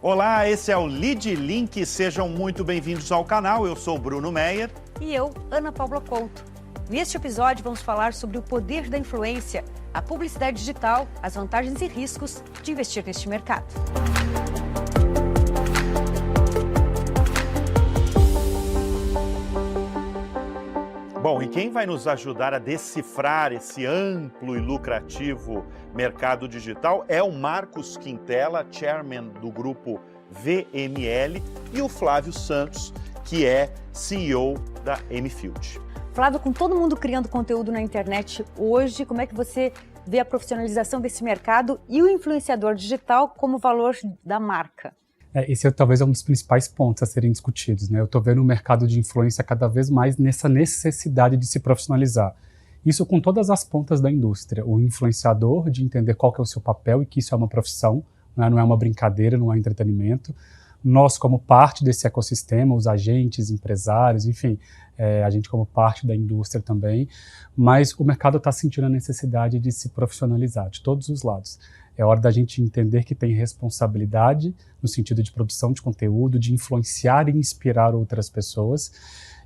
Olá, esse é o Lead Link, sejam muito bem-vindos ao canal, eu sou o Bruno Meyer. E eu, Ana Paula Couto. Neste episódio vamos falar sobre o poder da influência, a publicidade digital, as vantagens e riscos de investir neste mercado. Bom, e quem vai nos ajudar a decifrar esse amplo e lucrativo mercado digital é o Marcos Quintela, chairman do grupo VML, e o Flávio Santos, que é CEO da M-Field. Flávio, com todo mundo criando conteúdo na internet hoje, como é que você vê a profissionalização desse mercado e o influenciador digital como valor da marca? Esse talvez é um dos principais pontos a serem discutidos, né? Eu estou vendo o mercado de influência cada vez mais nessa necessidade de se profissionalizar. Isso com todas as pontas da indústria. O influenciador, de entender qual que é o seu papel e que isso é uma profissão, né? Não é uma brincadeira, não é entretenimento. Nós, como parte desse ecossistema, os agentes, empresários, enfim, a gente como parte da indústria também, mas o mercado está sentindo a necessidade de se profissionalizar de todos os lados. É hora da gente entender que tem responsabilidade no sentido de produção de conteúdo, de influenciar e inspirar outras pessoas.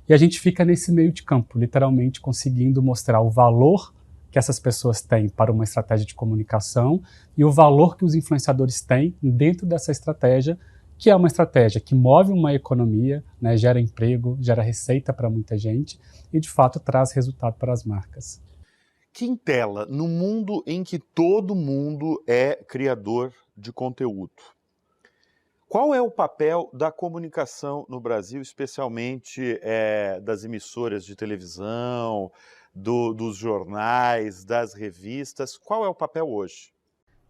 E a gente fica nesse meio de campo, literalmente conseguindo mostrar o valor que essas pessoas têm para uma estratégia de comunicação e o valor que os influenciadores têm dentro dessa estratégia, que é uma estratégia que move uma economia, né, gera emprego, gera receita para muita gente e, de fato, traz resultado para as marcas. Quintela, no mundo em que todo mundo é criador de conteúdo, qual é o papel da comunicação no Brasil, especialmente das emissoras de televisão, dos jornais, das revistas? Qual é o papel hoje?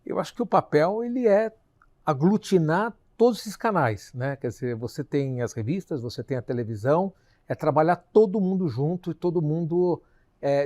Eu acho que o papel ele é aglutinar todos esses canais, né? Quer dizer, você tem as revistas, você tem a televisão, é trabalhar todo mundo junto e todo mundo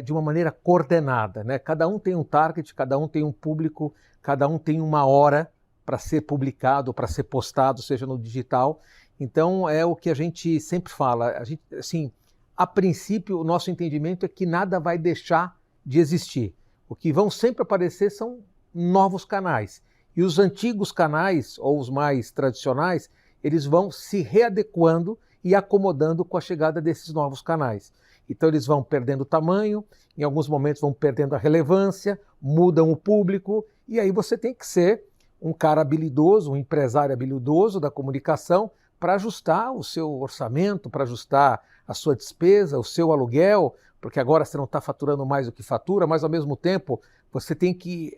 de uma maneira coordenada, né? Cada um tem um target, cada um tem um público, cada um tem uma hora para ser publicado, para ser postado, seja no digital. Então é o que a gente sempre fala. A gente, assim, a princípio, o nosso entendimento é que nada vai deixar de existir. O que vão sempre aparecer são novos canais. E os antigos canais, ou os mais tradicionais, eles vão se readequando e acomodando com a chegada desses novos canais. Então eles vão perdendo tamanho, em alguns momentos vão perdendo a relevância, mudam o público, e aí você tem que ser um cara habilidoso, um empresário habilidoso da comunicação para ajustar o seu orçamento, para ajustar a sua despesa, o seu aluguel, porque agora você não está faturando mais do que fatura, mas ao mesmo tempo você tem que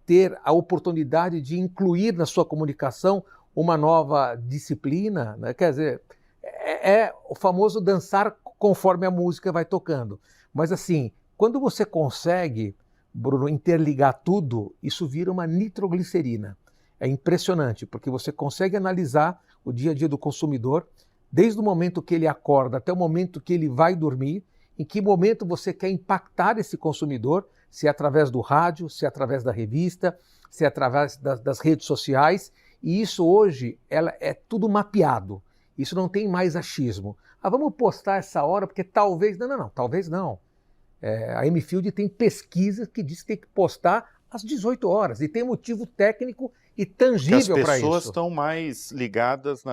ter a oportunidade de incluir na sua comunicação uma nova disciplina, né? Quer dizer, é o famoso dançar conforme a música vai tocando. Mas assim, quando você consegue, Bruno, interligar tudo, isso vira uma nitroglicerina. É impressionante, porque você consegue analisar o dia a dia do consumidor, desde o momento que ele acorda até o momento que ele vai dormir, em que momento você quer impactar esse consumidor, se é através do rádio, se é através da revista, se é através das redes sociais, e isso hoje é tudo mapeado. Isso não tem mais achismo. Vamos postar essa hora porque talvez... Não, talvez não. A M-Field tem pesquisa que diz que tem que postar às 18 horas e tem motivo técnico e tangível para isso. As pessoas estão mais ligadas,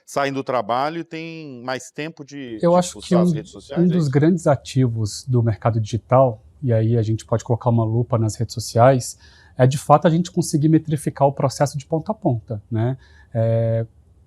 saem do trabalho e têm mais tempo de postar as redes sociais? Um dos grandes ativos do mercado digital, e aí a gente pode colocar uma lupa nas redes sociais, é de fato a gente conseguir metrificar o processo de ponta a ponta, né?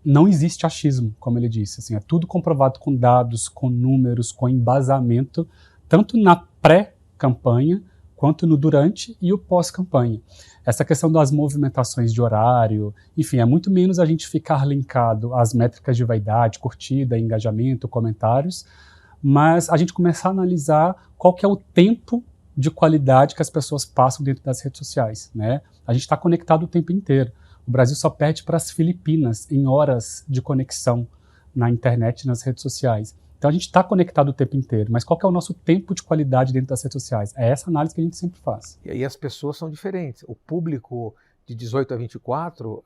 Não existe achismo, como ele disse, assim, é tudo comprovado com dados, com números, com embasamento, tanto na pré-campanha, quanto no durante e o pós-campanha. Essa questão das movimentações de horário, enfim, é muito menos a gente ficar linkado às métricas de vaidade, curtida, engajamento, comentários, mas a gente começar a analisar qual que é o tempo de qualidade que as pessoas passam dentro das redes sociais, né? A gente está conectado o tempo inteiro. O Brasil só perde para as Filipinas em horas de conexão na internet e nas redes sociais. Então a gente está conectado o tempo inteiro, mas qual que é o nosso tempo de qualidade dentro das redes sociais? É essa análise que a gente sempre faz. E aí as pessoas são diferentes. O público de 18 a 24,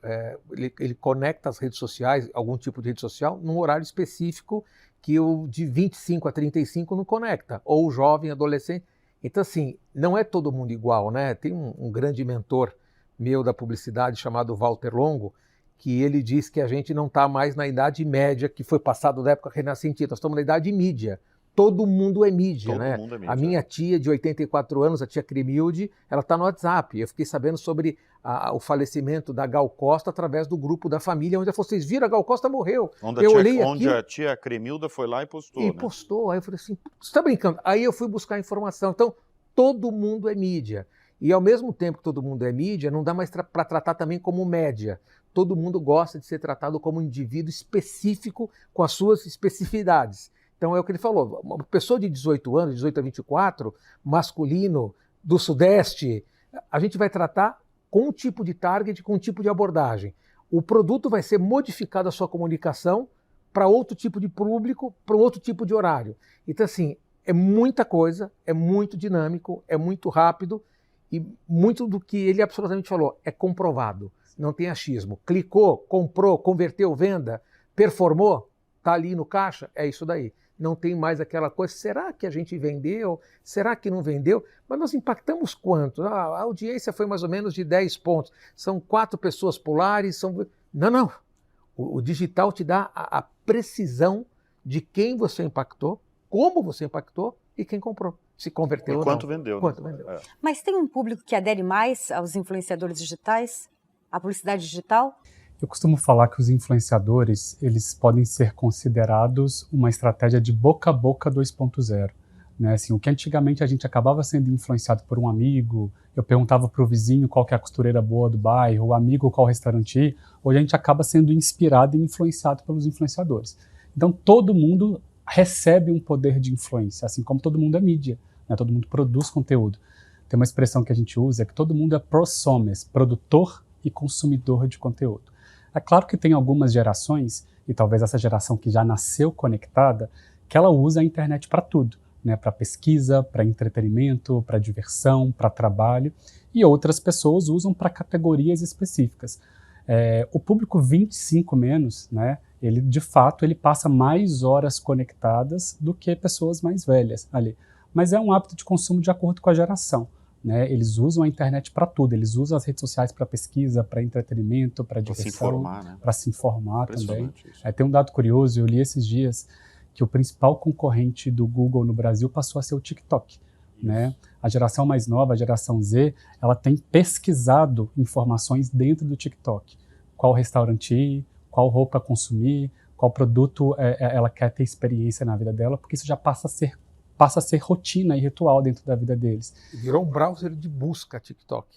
ele conecta as redes sociais, algum tipo de rede social, num horário específico que o de 25 a 35 não conecta, ou o jovem, adolescente. Então assim, não é todo mundo igual, né? Tem um grande mentor meu da publicidade chamado Walter Longo, que ele diz que a gente não está mais na Idade Média, que foi passado da época renascentista, nós estamos na Idade Mídia. Todo mundo é mídia, Todo né? mundo é mídia. A minha tia de 84 anos, a tia Cremilde, ela está no WhatsApp. Eu fiquei sabendo sobre o falecimento da Gal Costa através do grupo da família, onde ela falou, vocês viram, a Gal Costa morreu. Onde a tia Cremilda foi lá e postou, E né? postou. Aí eu falei assim, você está brincando? Aí eu fui buscar informação. Então, todo mundo é mídia. E ao mesmo tempo que todo mundo é mídia, não dá mais para tratar também como média. Todo mundo gosta de ser tratado como um indivíduo específico com as suas especificidades. Então é o que ele falou, uma pessoa de 18 anos, 18 a 24, masculino, do Sudeste, a gente vai tratar com um tipo de target, com um tipo de abordagem. O produto vai ser modificado a sua comunicação para outro tipo de público, para outro tipo de horário. Então assim, é muita coisa, é muito dinâmico, é muito rápido e muito do que ele absolutamente falou é comprovado, não tem achismo. Clicou, comprou, converteu, venda, performou, está ali no caixa, é isso daí. Não tem mais aquela coisa, será que a gente vendeu? Será que não vendeu? Mas nós impactamos quanto? A audiência foi mais ou menos de 10 pontos. São 4 pessoas polares, Não. O digital te dá a precisão de quem você impactou, como você impactou e quem comprou. Se converteu ou não. Quanto vendeu. Quanto vendeu. É. Mas tem um público que adere mais aos influenciadores digitais? À publicidade digital? Eu costumo falar que os influenciadores, eles podem ser considerados uma estratégia de boca a boca 2.0. Né? Assim, o que antigamente a gente acabava sendo influenciado por um amigo, eu perguntava para o vizinho qual que é a costureira boa do bairro, o amigo qual restaurante ir, hoje a gente acaba sendo inspirado e influenciado pelos influenciadores. Então todo mundo recebe um poder de influência, assim como todo mundo é mídia, né? Todo mundo produz conteúdo. Tem uma expressão que a gente usa, que todo mundo é prosomes, produtor e consumidor de conteúdo. É claro que tem algumas gerações, e talvez essa geração que já nasceu conectada, que ela usa a internet para tudo, né? Para pesquisa, para entretenimento, para diversão, para trabalho, e outras pessoas usam para categorias específicas. O público 25 menos, né? Ele de fato ele passa mais horas conectadas do que pessoas mais velhas ali. Mas é um hábito de consumo de acordo com a geração. Né? Eles usam a internet para tudo, eles usam as redes sociais para pesquisa, para entretenimento, para diversão, se informar, né? para se informar também. Isso. Tem um dado curioso, eu li esses dias que o principal concorrente do Google no Brasil passou a ser o TikTok. Né? A geração mais nova, a geração Z, ela tem pesquisado informações dentro do TikTok. Qual restaurante ir, qual roupa consumir, qual produto ela quer ter experiência na vida dela, porque isso já passa a ser rotina e ritual dentro da vida deles. Virou um browser de busca, TikTok.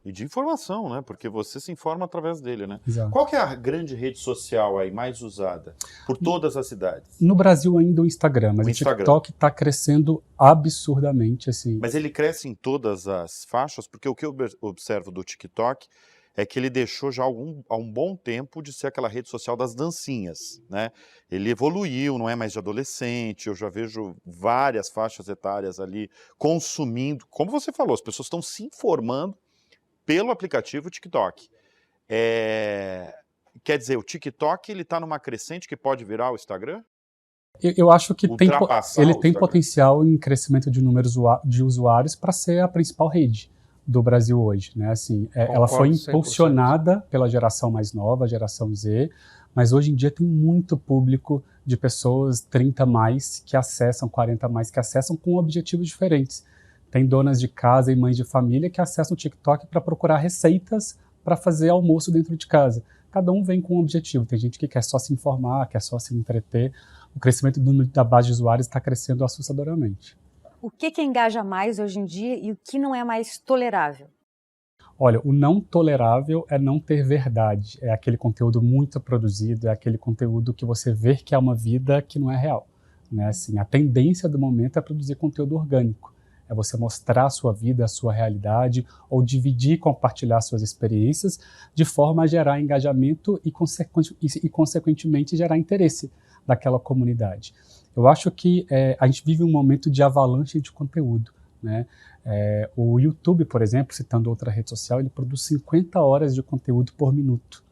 E de informação, né? Porque você se informa através dele, né? Exato. Qual que é a grande rede social aí mais usada por todas as cidades? No Brasil ainda o Instagram, mas o TikTok está crescendo absurdamente, assim. Mas ele cresce em todas as faixas, porque o que eu observo do TikTok é que ele deixou já há um bom tempo de ser aquela rede social das dancinhas, né? Ele evoluiu, não é mais de adolescente, eu já vejo várias faixas etárias ali consumindo. Como você falou, as pessoas estão se informando pelo aplicativo TikTok. Quer dizer, o TikTok está numa crescente que pode virar o Instagram? Eu acho que ele tem Instagram. potencial em crescimento de números de usuários para ser a principal rede do Brasil hoje, né? Assim, ela foi impulsionada 100%. Pela geração mais nova, a geração Z, mas hoje em dia tem muito público de pessoas 30 mais que acessam, 40 mais que acessam com objetivos diferentes. Tem donas de casa e mães de família que acessam o TikTok para procurar receitas para fazer almoço dentro de casa. Cada um vem com um objetivo. Tem gente que quer só se informar, quer só se entreter. O crescimento do número da base de usuários está crescendo assustadoramente. O que engaja mais hoje em dia e o que não é mais tolerável? Olha, o não tolerável é não ter verdade. É aquele conteúdo muito produzido, é aquele conteúdo que você vê que é uma vida que não é real. Né? Assim, a tendência do momento é produzir conteúdo orgânico. É você mostrar a sua vida, a sua realidade, ou dividir e compartilhar suas experiências de forma a gerar engajamento e consequentemente, gerar interesse daquela comunidade. Eu acho que a gente vive um momento de avalanche de conteúdo. Né? O YouTube, por exemplo, citando outra rede social, ele produz 50 horas de conteúdo por minuto.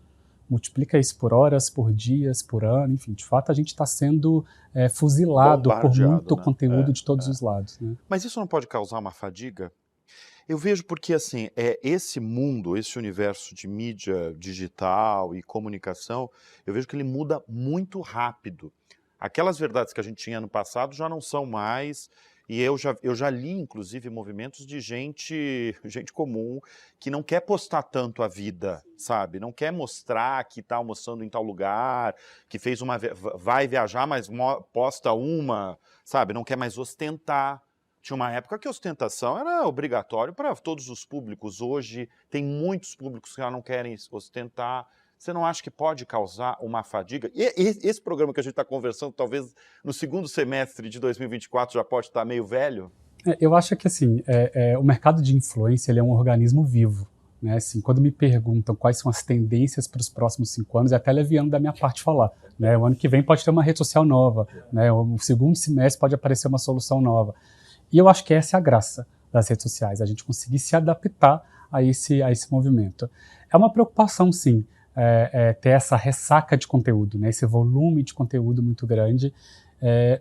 Multiplica isso por horas, por dias, por ano, enfim, de fato a gente está sendo fuzilado por muito conteúdo de todos os lados. Né? Mas isso não pode causar uma fadiga? Eu vejo porque, assim, esse mundo, esse universo de mídia digital e comunicação, eu vejo que ele muda muito rápido. Aquelas verdades que a gente tinha no passado já não são mais, e eu já li, inclusive, movimentos de gente comum que não quer postar tanto a vida, sabe? Não quer mostrar que está almoçando em tal lugar, que fez vai viajar, mas posta uma, sabe? Não quer mais ostentar. Tinha uma época que a ostentação era obrigatório para todos os públicos. Hoje tem muitos públicos que já não querem ostentar. Você não acha que pode causar uma fadiga? E esse programa que a gente está conversando, talvez no segundo semestre de 2024 já pode estar meio velho? Eu acho que assim, o mercado de influência ele é um organismo vivo. Né? Assim, quando me perguntam quais são as tendências para os próximos 5 anos, é até leviano da minha parte falar. Né? O ano que vem pode ter uma rede social nova, né? O segundo semestre pode aparecer uma solução nova. E eu acho que essa é a graça das redes sociais, a gente conseguir se adaptar a esse movimento. É uma preocupação, sim, ter essa ressaca de conteúdo, né, esse volume de conteúdo muito grande.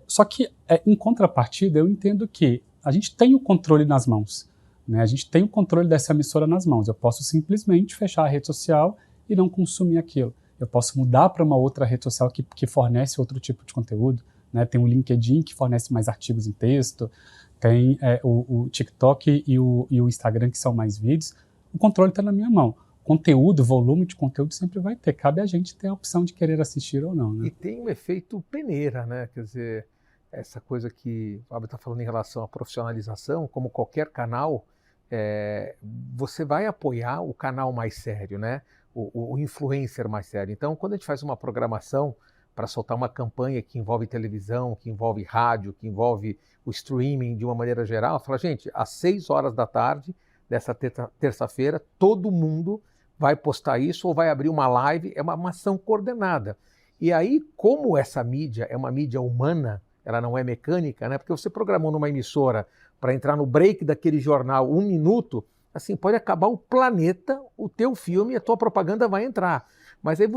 Só que, em contrapartida, eu entendo que a gente tem o controle nas mãos. Né, a gente tem o controle dessa emissora nas mãos. Eu posso simplesmente fechar a rede social e não consumir aquilo. Eu posso mudar para uma outra rede social que fornece outro tipo de conteúdo. Né, tem o LinkedIn, que fornece mais artigos em texto. Tem o TikTok e o Instagram, que são mais vídeos. O controle está na minha mão. Conteúdo, volume de conteúdo sempre vai ter. Cabe a gente ter a opção de querer assistir ou não. Né? E tem um efeito peneira, né? Quer dizer, essa coisa que o Fábio está falando em relação à profissionalização, como qualquer canal, você vai apoiar o canal mais sério, né? O influencer mais sério. Então, quando a gente faz uma programação para soltar uma campanha que envolve televisão, que envolve rádio, que envolve o streaming de uma maneira geral, fala, gente, às 6 horas da tarde dessa terça-feira, todo mundo vai postar isso ou vai abrir uma live, é uma ação coordenada. E aí, como essa mídia é uma mídia humana, ela não é mecânica, né? Porque você programou numa emissora para entrar no break daquele jornal 1 minuto, assim, pode acabar o planeta, o teu filme, a tua propaganda vai entrar. Mas aí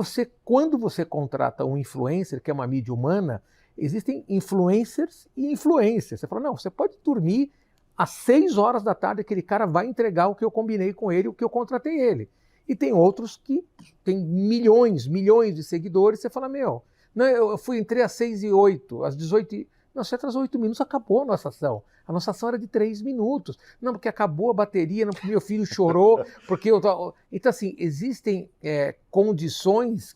quando você contrata um influencer, que é uma mídia humana, existem influencers e influencers. Você fala, não, você pode dormir às 6 horas da tarde, aquele cara vai entregar o que eu combinei com ele, o que eu contratei ele. E tem outros que têm milhões de seguidores, você fala, não, entrei às 6h08, às 18h. Não, você atrasou 8 minutos, acabou a nossa ação. A nossa ação era de 3 minutos. Não, porque acabou a bateria, não, meu filho chorou, porque eu tô... Então, assim, existem condições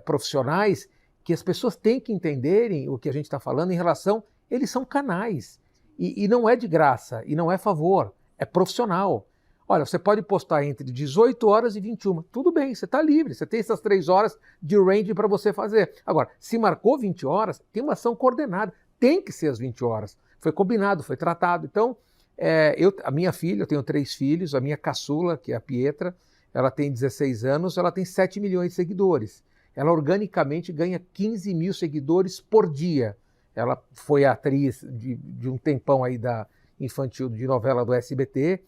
profissionais que as pessoas têm que entenderem o que a gente está falando em relação... Eles são canais. E não é de graça, e não é favor, é profissional. Olha, você pode postar entre 18 horas e 21. Tudo bem, você está livre, você tem essas 3 horas de range para você fazer. Agora, se marcou 20 horas, tem uma ação coordenada. Tem que ser às 20 horas. Foi combinado, foi tratado. Então, a minha filha, eu tenho 3 filhos, a minha caçula, que é a Pietra, ela tem 16 anos, ela tem 7 milhões de seguidores. Ela organicamente ganha 15 mil seguidores por dia. Ela foi atriz de um tempão aí da infantil de novela do SBT,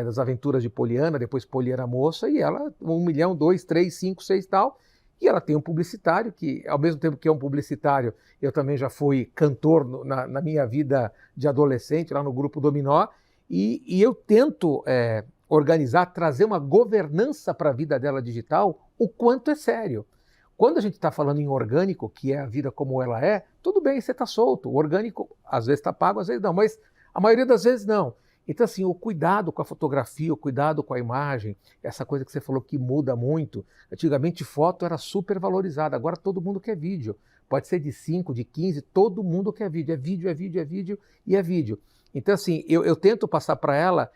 das Aventuras de Poliana, depois Poliana Moça, e ela, 1 milhão, 2, 3, 5, 6 e tal. E ela tem um publicitário, que ao mesmo tempo que é um publicitário, eu também já fui cantor na minha vida de adolescente, lá no Grupo Dominó, e eu tento organizar, trazer uma governança para a vida dela digital, o quanto é sério. Quando a gente está falando em orgânico, que é a vida como ela é, tudo bem, você está solto. O orgânico, às vezes está pago, às vezes não, mas a maioria das vezes não. Então, assim, o cuidado com a fotografia, o cuidado com a imagem, essa coisa que você falou que muda muito. Antigamente, foto era super valorizada, agora todo mundo quer vídeo. Pode ser de 5, de 15, todo mundo quer vídeo. É vídeo, é vídeo, é vídeo e é vídeo. Então, assim, eu tento passar para ela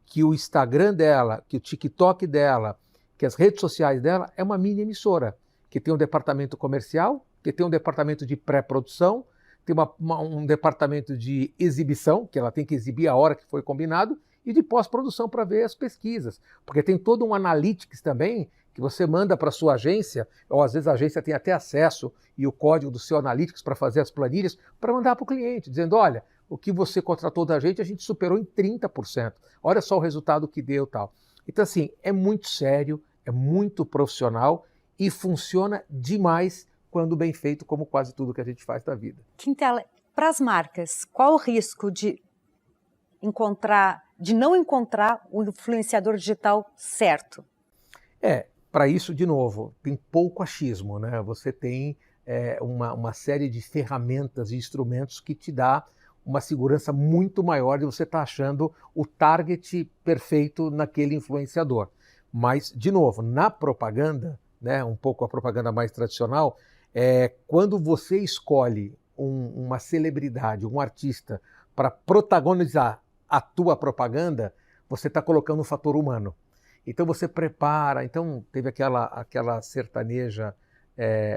que o Instagram dela, que o TikTok dela, que as redes sociais dela é uma mini emissora, que tem um departamento comercial, que tem um departamento de pré-produção, tem um departamento de exibição, que ela tem que exibir a hora que foi combinado, e de pós-produção para ver as pesquisas. Porque tem todo um analytics também, que você manda para a sua agência, ou às vezes a agência tem até acesso e o código do seu analytics para fazer as planilhas, para mandar para o cliente, dizendo, olha, o que você contratou da gente, a gente superou em 30%. Olha só o resultado que deu e tal. Então, assim, é muito sério, é muito profissional e funciona demais quando bem feito, como quase tudo que a gente faz da vida. Quintela, para as marcas, qual o risco de de não encontrar o influenciador digital certo? Para isso, de novo, tem pouco achismo, né? Você tem uma série de ferramentas e instrumentos que te dá uma segurança muito maior de você estar achando o target perfeito naquele influenciador. Mas, de novo, na propaganda, né, um pouco a propaganda mais tradicional, quando você escolhe uma celebridade, um artista, para protagonizar a tua propaganda, você está colocando um fator humano. Então você prepara. Então teve aquela sertaneja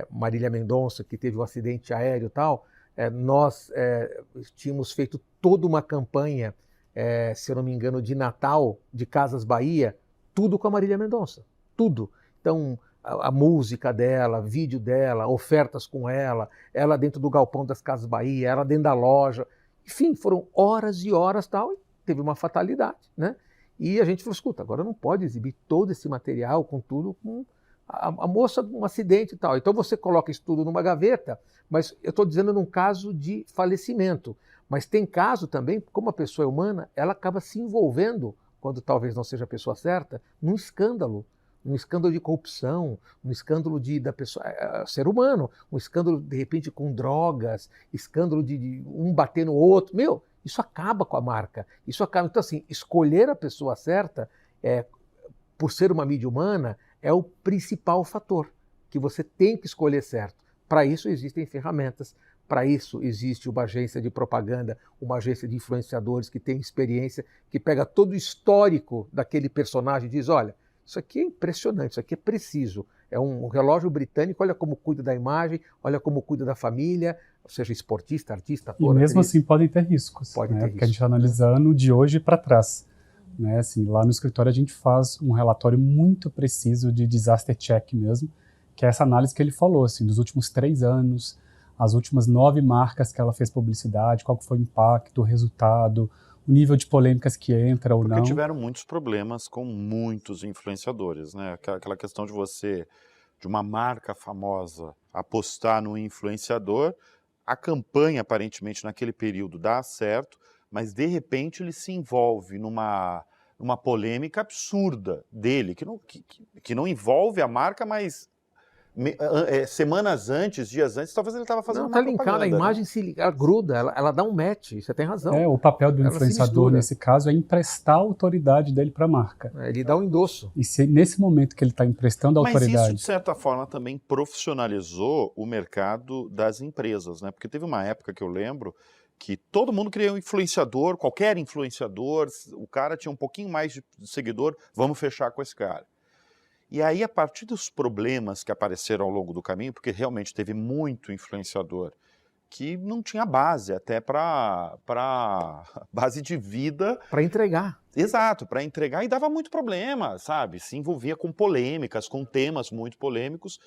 Marília Mendonça, que teve um acidente aéreo e tal. Nós tínhamos feito toda uma campanha, se eu não me engano, de Natal, de Casas Bahia, tudo com a Marília Mendonça, tudo. Então a música dela, vídeo dela, ofertas com ela dentro do galpão das Casas Bahia, ela dentro da loja. Enfim, foram horas e horas tal, e teve uma fatalidade, né? E a gente falou, escuta, agora não pode exibir todo esse material com tudo, com a moça, um acidente e tal. Então você coloca isso tudo numa gaveta, mas eu estou dizendo num caso de falecimento. Mas tem caso também, como a pessoa é humana, ela acaba se envolvendo, quando talvez não seja a pessoa certa, num escândalo de corrupção, um escândalo da pessoa, ser humano, um escândalo de repente com drogas, escândalo de um bater no outro. Isso acaba com a marca. Isso acaba. Então, assim, escolher a pessoa certa, por ser uma mídia humana, é o principal fator que você tem que escolher certo. Para isso existem ferramentas. Para isso existe uma agência de propaganda, uma agência de influenciadores que tem experiência, que pega todo o histórico daquele personagem e diz, olha, isso aqui é impressionante, isso aqui é preciso. É um relógio britânico, olha como cuida da imagem, olha como cuida da família, ou seja, esportista, artista, ator, E mesmo atriz. assim podem ter riscos, Pode né? ter Porque a gente risco. está analisando de hoje para trás. Né? Assim, lá no escritório a gente faz um relatório muito preciso de disaster check mesmo, que é essa análise que ele falou, assim, dos últimos 3 anos, as últimas 9 marcas que ela fez publicidade, qual que foi o impacto, o resultado, o nível de polêmicas que entra ou Porque não. tiveram muitos problemas com muitos influenciadores, né? Aquela questão de uma marca famosa apostar no influenciador, a campanha aparentemente naquele período dá certo, mas de repente ele se envolve numa polêmica absurda dele, que não envolve a marca, mas semanas antes, dias antes, talvez ele estava fazendo Não, uma está linkada, a propaganda, imagem né? ela gruda, ela dá um match, você tem razão. O papel do Ela se influenciador mistura. nesse caso é emprestar a autoridade dele para a marca. Ele dá um endosso. E se nesse momento que ele está emprestando a Mas isso, autoridade... de certa forma, também profissionalizou o mercado das empresas, né? Porque teve uma época que eu lembro que todo mundo queria um influenciador, qualquer influenciador, o cara tinha um pouquinho mais de seguidor, vamos fechar com esse cara. E aí, a partir dos problemas que apareceram ao longo do caminho, porque realmente teve muito influenciador que não tinha base, até para base de vida. Para entregar. Exato, para entregar, e dava muito problema, sabe? Se envolvia com polêmicas, com temas muito polêmicos,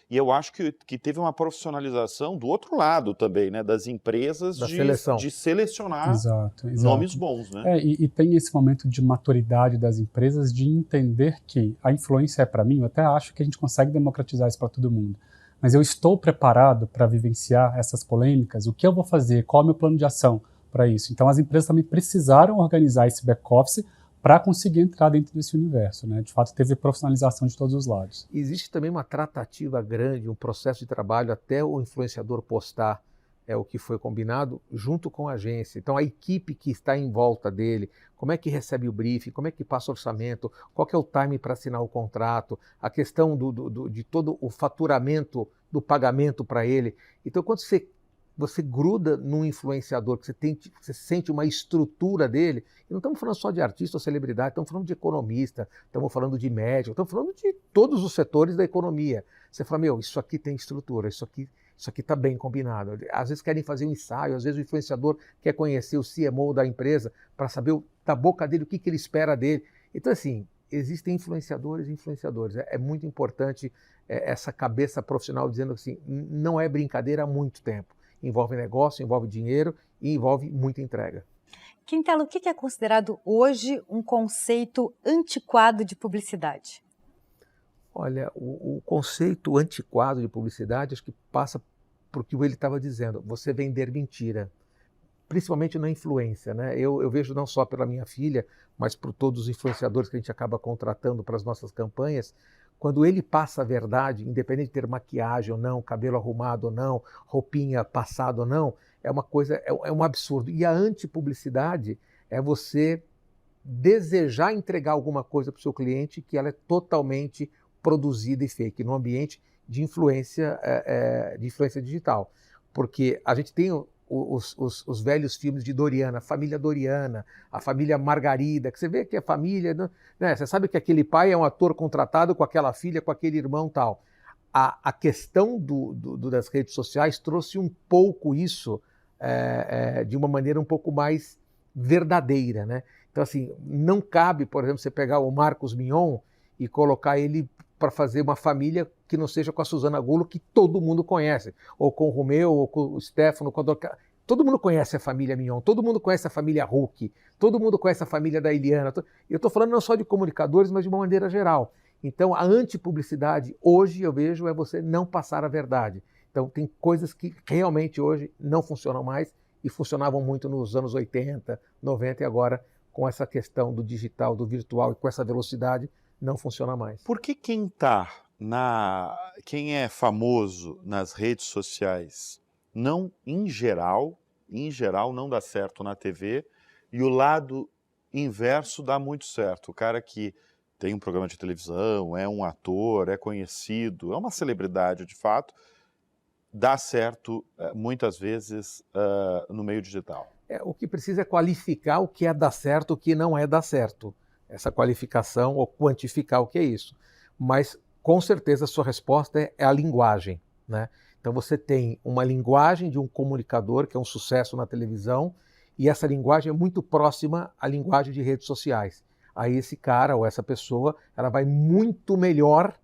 e eu acho que teve uma profissionalização do outro lado também, né? Das empresas Da seleção. de selecionar Exato. nomes bons, né? E tem esse momento de maturidade das empresas de entender que a influência é para mim. Eu até acho que a gente consegue democratizar isso para todo mundo. Mas eu estou preparado para vivenciar essas polêmicas? O que eu vou fazer? Qual é o meu plano de ação para isso? Então as empresas também precisaram organizar esse back-office para conseguir entrar dentro desse universo, né? De fato, teve profissionalização de todos os lados. Existe também uma tratativa grande, um processo de trabalho até o influenciador postar o que foi combinado junto com a agência. Então a equipe que está em volta dele, como é que recebe o briefing, como é que passa o orçamento, qual que é o time para assinar o contrato, a questão de todo o faturamento do pagamento para ele. Então quando você gruda num influenciador, que você sente uma estrutura dele, e não estamos falando só de artista ou celebridade, estamos falando de economista, estamos falando de médico, estamos falando de todos os setores da economia. Você fala, isso aqui tem estrutura, isso aqui está bem combinado. Às vezes querem fazer um ensaio, às vezes o influenciador quer conhecer o CMO da empresa para saber da boca dele o que ele espera dele. Então, assim, existem influenciadores e influenciadores. É muito importante essa cabeça profissional dizendo assim, não é brincadeira há muito tempo. Envolve negócio, envolve dinheiro e envolve muita entrega. Quintela, o que é considerado hoje um conceito antiquado de publicidade? Olha, o conceito antiquado de publicidade acho que passa por que ele estava dizendo, você vender mentira. principalmente na influência, né? Eu vejo não só pela minha filha, mas por todos os influenciadores que a gente acaba contratando para as nossas campanhas, quando ele passa a verdade, independente de ter maquiagem ou não, cabelo arrumado ou não, roupinha passada ou não, é uma coisa, é um absurdo. E a antipublicidade é você desejar entregar alguma coisa para o seu cliente que ela é totalmente produzida e fake, num ambiente de influência digital. Porque a gente tem os velhos filmes de Doriana, a família Doriana, a família Margarida, que você vê que a família, né, você sabe que aquele pai é um ator contratado com aquela filha, com aquele irmão tal. A questão das redes sociais trouxe um pouco isso de uma maneira um pouco mais verdadeira, né? Então, assim, não cabe, por exemplo, você pegar o Marcos Mion e colocar ele para fazer uma família que não seja com a Suzana Gulo, que todo mundo conhece, ou com o Romeu, ou com o Stefano, todo mundo conhece a família Mion, todo mundo conhece a família Huck, todo mundo conhece a família da Eliana. Eu estou falando não só de comunicadores, mas de uma maneira geral. Então, a antipublicidade, hoje, eu vejo, é você não passar a verdade. Então, tem coisas que realmente hoje não funcionam mais e funcionavam muito nos anos 80, 90 e agora, com essa questão do digital, do virtual e com essa velocidade, não funciona mais. Por que quem é famoso nas redes sociais, em geral, não dá certo na TV, e o lado inverso dá muito certo? O cara que tem um programa de televisão, é um ator, é conhecido, é uma celebridade de fato, dá certo muitas vezes no meio digital. O que precisa é qualificar o que é dar certo, o que não é dar certo. Essa qualificação ou quantificar o que é isso. Mas, com certeza, a sua resposta é a linguagem, né? Então, você tem uma linguagem de um comunicador, que é um sucesso na televisão, e essa linguagem é muito próxima à linguagem de redes sociais. Aí esse cara ou essa pessoa, ela vai muito melhor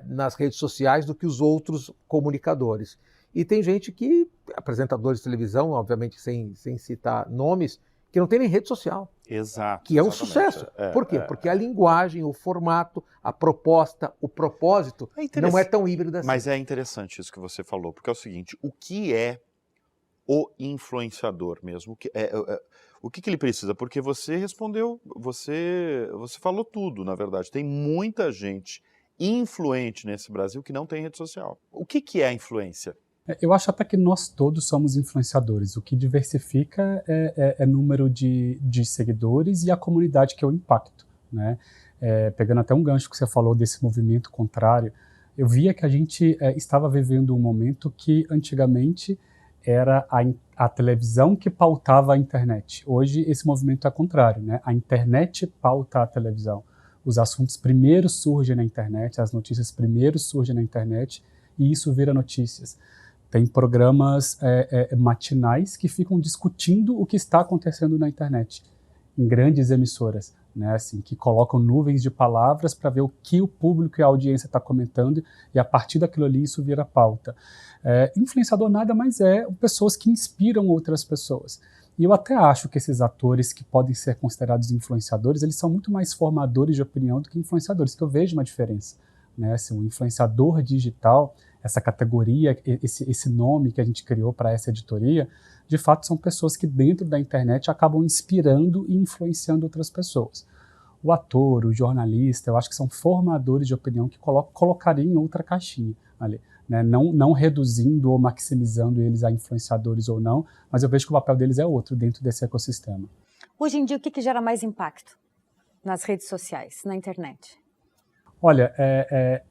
nas redes sociais do que os outros comunicadores. E tem gente que, apresentadores de televisão, obviamente sem citar nomes, que não tem nem rede social. Exato. Que é um sucesso. Por quê? Porque a linguagem, o formato, a proposta, o propósito não é tão híbrido assim. Mas é interessante isso que você falou, porque é o seguinte, o que é o influenciador mesmo? O que ele precisa? Porque você respondeu, você falou tudo, na verdade. Tem muita gente influente nesse Brasil que não tem rede social. O que é a influência? Eu acho até que nós todos somos influenciadores. O que diversifica é número de seguidores e a comunidade que eu impacto, né? Pegando até um gancho que você falou desse movimento contrário, eu via que a gente estava vivendo um momento que antigamente era a televisão que pautava a internet. Hoje esse movimento é contrário, né? A internet pauta a televisão. Os assuntos primeiro surgem na internet, as notícias primeiro surgem na internet e isso vira notícias. Tem programas matinais que ficam discutindo o que está acontecendo na internet, em grandes emissoras, né, assim, que colocam nuvens de palavras para ver o que o público e a audiência está comentando, e a partir daquilo ali isso vira pauta. Influenciador nada mais é pessoas que inspiram outras pessoas. E eu até acho que esses atores que podem ser considerados influenciadores, eles são muito mais formadores de opinião do que influenciadores, que eu vejo uma diferença. Né, assim, um influenciador digital, essa categoria, esse nome que a gente criou para essa editoria, de fato são pessoas que dentro da internet acabam inspirando e influenciando outras pessoas. O ator, o jornalista, eu acho que são formadores de opinião que colocaria em outra caixinha ali, né? Não reduzindo ou maximizando eles a influenciadores ou não, mas eu vejo que o papel deles é outro dentro desse ecossistema. Hoje em dia, o que gera mais impacto nas redes sociais, na internet? Olha,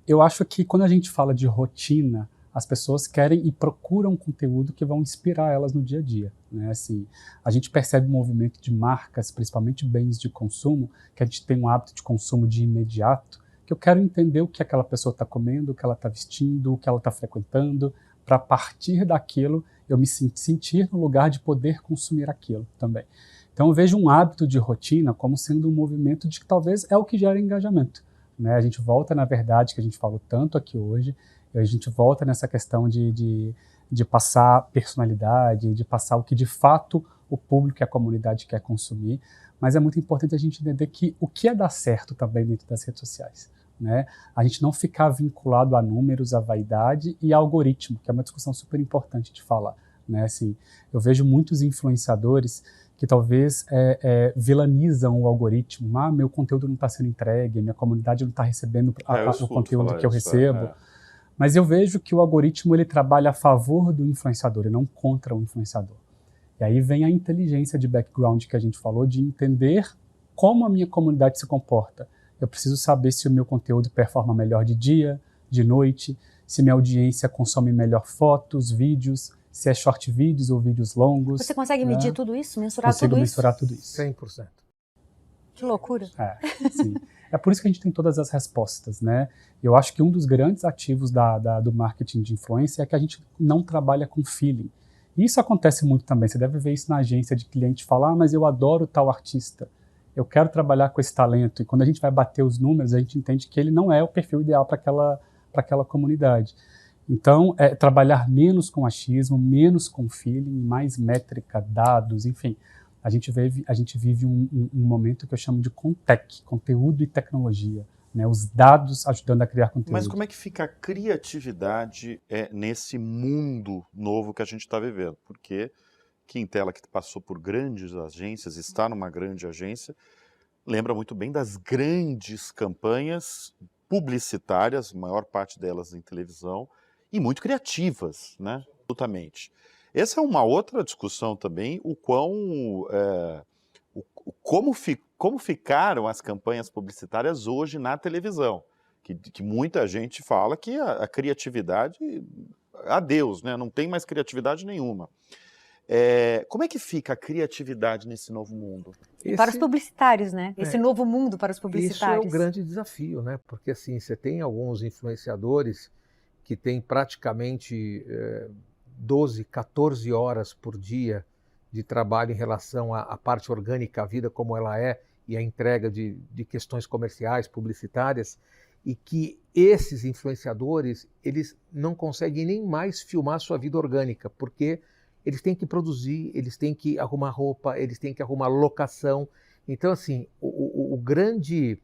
eu acho que quando a gente fala de rotina, as pessoas querem e procuram conteúdo que vão inspirar elas no dia a dia, né? Assim, a gente percebe um movimento de marcas, principalmente bens de consumo, que a gente tem um hábito de consumo de imediato, que eu quero entender o que aquela pessoa está comendo, o que ela está vestindo, o que ela está frequentando, para a partir daquilo eu me sentir no lugar de poder consumir aquilo também. Então eu vejo um hábito de rotina como sendo um movimento de que talvez é o que gera engajamento. Né? A gente volta na verdade que a gente falou tanto aqui hoje, a gente volta nessa questão de passar personalidade, de passar o que de fato o público e a comunidade quer consumir, mas é muito importante a gente entender que o que é dar certo também dentro das redes sociais. Né? A gente não ficar vinculado a números, a vaidade e a algoritmo, que é uma discussão super importante de falar. né? Assim, eu vejo muitos influenciadores que talvez vilanizam o algoritmo. Meu conteúdo não está sendo entregue, minha comunidade não está recebendo o conteúdo que eu recebo. Mas eu vejo que o algoritmo ele trabalha a favor do influenciador e não contra o influenciador. E aí vem a inteligência de background que a gente falou, de entender como a minha comunidade se comporta. Eu preciso saber se o meu conteúdo performa melhor de dia, de noite, se minha audiência consome melhor fotos, vídeos, se é short vídeos ou vídeos longos. Você consegue medir tudo isso, mensurar tudo isso? Consigo mensurar tudo isso. 100%. Que loucura. Sim. É por isso que a gente tem todas as respostas, né? Eu acho que um dos grandes ativos do marketing de influência é que a gente não trabalha com feeling. E isso acontece muito também. Você deve ver isso na agência de cliente falar, mas eu adoro tal artista. Eu quero trabalhar com esse talento. E quando a gente vai bater os números, a gente entende que ele não é o perfil ideal para aquela comunidade. Então, trabalhar menos com achismo, menos com feeling, mais métrica, dados, enfim. A gente vive um momento que eu chamo de Contech, conteúdo e tecnologia, né? Os dados ajudando a criar conteúdo. Mas como é que fica a criatividade nesse mundo novo que a gente está vivendo? Porque Quintela, que passou por grandes agências, está numa grande agência, lembra muito bem das grandes campanhas publicitárias, a maior parte delas em televisão, e muito criativas, né? Absolutamente. Essa é uma outra discussão também, como ficaram as campanhas publicitárias hoje na televisão, que muita gente fala que a criatividade, adeus, né? Não tem mais criatividade nenhuma. Como é que fica a criatividade nesse novo mundo? Para os publicitários, né? Esse novo mundo para os publicitários. Isso é o grande desafio, né? Porque assim, você tem alguns influenciadores que têm praticamente 12, 14 horas por dia de trabalho em relação à parte orgânica, a vida como ela é, e a entrega de questões comerciais, publicitárias, e que esses influenciadores, eles não conseguem nem mais filmar sua vida orgânica, porque eles têm que produzir, eles têm que arrumar roupa, eles têm que arrumar locação. Então, assim, o grande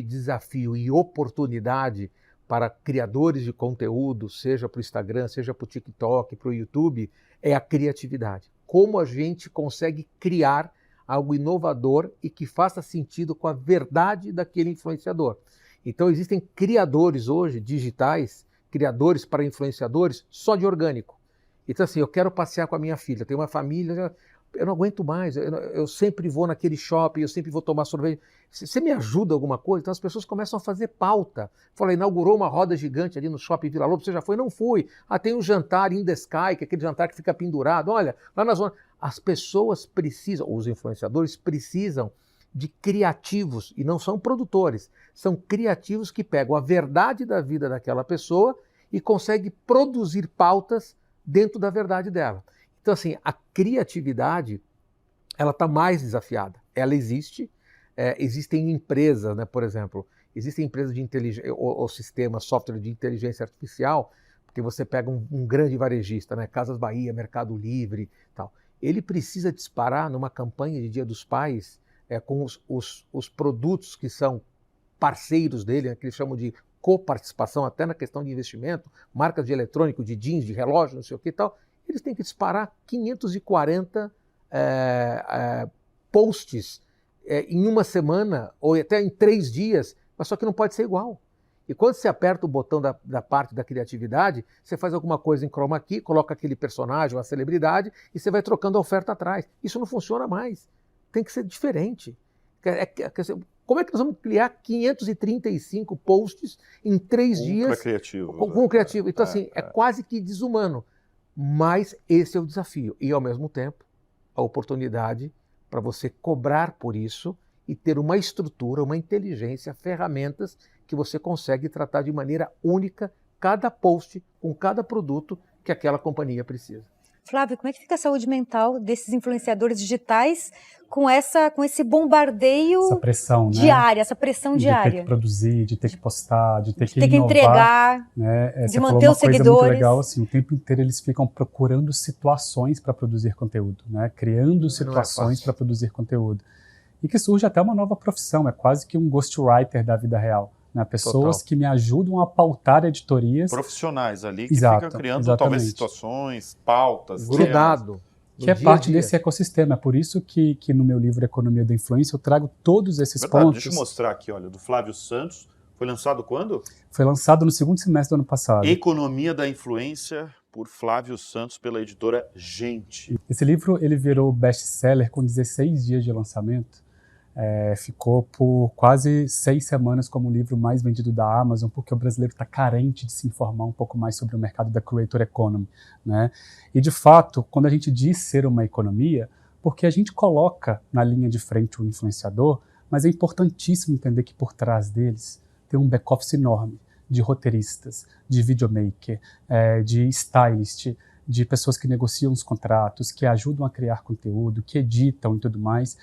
desafio e oportunidade para criadores de conteúdo, seja para o Instagram, seja para o TikTok, para o YouTube, é a criatividade. Como a gente consegue criar algo inovador e que faça sentido com a verdade daquele influenciador. Então existem criadores hoje, digitais, criadores para influenciadores só de orgânico. Então assim, eu quero passear com a minha filha, tenho uma família, eu não aguento mais, eu sempre vou naquele shopping, eu sempre vou tomar sorvete. Você me ajuda alguma coisa? Então as pessoas começam a fazer pauta. Inaugurou uma roda gigante ali no shopping Vila Lobos, você já foi? Não fui. Tem um jantar in the sky, que é aquele jantar que fica pendurado. Olha, lá na zona... As pessoas precisam, os influenciadores precisam de criativos, e não são produtores, são criativos que pegam a verdade da vida daquela pessoa e conseguem produzir pautas dentro da verdade dela. Então, assim, a criatividade, ela está mais desafiada. Ela existe, existem empresas, né, por exemplo, existem empresas de inteligência, ou sistemas, software de inteligência artificial, porque você pega um grande varejista, né, Casas Bahia, Mercado Livre, tal. Ele precisa disparar numa campanha de Dia dos Pais com os produtos que são parceiros dele, né, que eles chamam de coparticipação, até na questão de investimento, marcas de eletrônico, de jeans, de relógio, não sei o que e tal. Eles têm que disparar 540 posts em uma semana ou até em 3 dias, mas só que não pode ser igual. E quando você aperta o botão da parte da criatividade, você faz alguma coisa em chroma key, coloca aquele personagem, uma celebridade, e você vai trocando a oferta atrás. Isso não funciona mais. Tem que ser diferente. Como é que nós vamos criar 535 posts em 3 dias com criativo? Então, assim, é quase que desumano. Mas esse é o desafio. E, ao mesmo tempo, a oportunidade para você cobrar por isso e ter uma estrutura, uma inteligência, ferramentas que você consegue tratar de maneira única cada post com cada produto que aquela companhia precisa. Flávio, como é que fica a saúde mental desses influenciadores digitais com esse bombardeio essa pressão, diária, essa pressão diária? De ter que produzir, de ter que postar, de ter que inovar, entregar, né? de manter os seguidores. Muito legal, assim, o tempo inteiro eles ficam procurando situações para produzir conteúdo, né? Criando situações para produzir conteúdo. E que surge até uma nova profissão, é quase que um ghostwriter da vida real. né? Pessoas Total. que me ajudam a pautar editorias. Profissionais ali que Exato, ficam criando exatamente. talvez situações, pautas, temas. Grudado. Que é parte desse ecossistema. É por isso que no meu livro Economia da Influência eu trago todos esses Verdade, pontos. deixa eu mostrar aqui, olha, do Flávio Santos. Foi lançado quando? Foi lançado no segundo semestre do ano passado. Economia da Influência, por Flávio Santos, pela editora Gente. Esse livro ele virou best-seller com 16 dias de lançamento. Ficou por quase 6 semanas como o livro mais vendido da Amazon, porque o brasileiro está carente de se informar um pouco mais sobre o mercado da Creator Economy, né? E, de fato, quando a gente diz ser uma economia, porque a gente coloca na linha de frente o influenciador, mas é importantíssimo entender que por trás deles tem um back-office enorme de roteiristas, de videomaker, de stylist, de pessoas que negociam os contratos, que ajudam a criar conteúdo, que editam e tudo mais.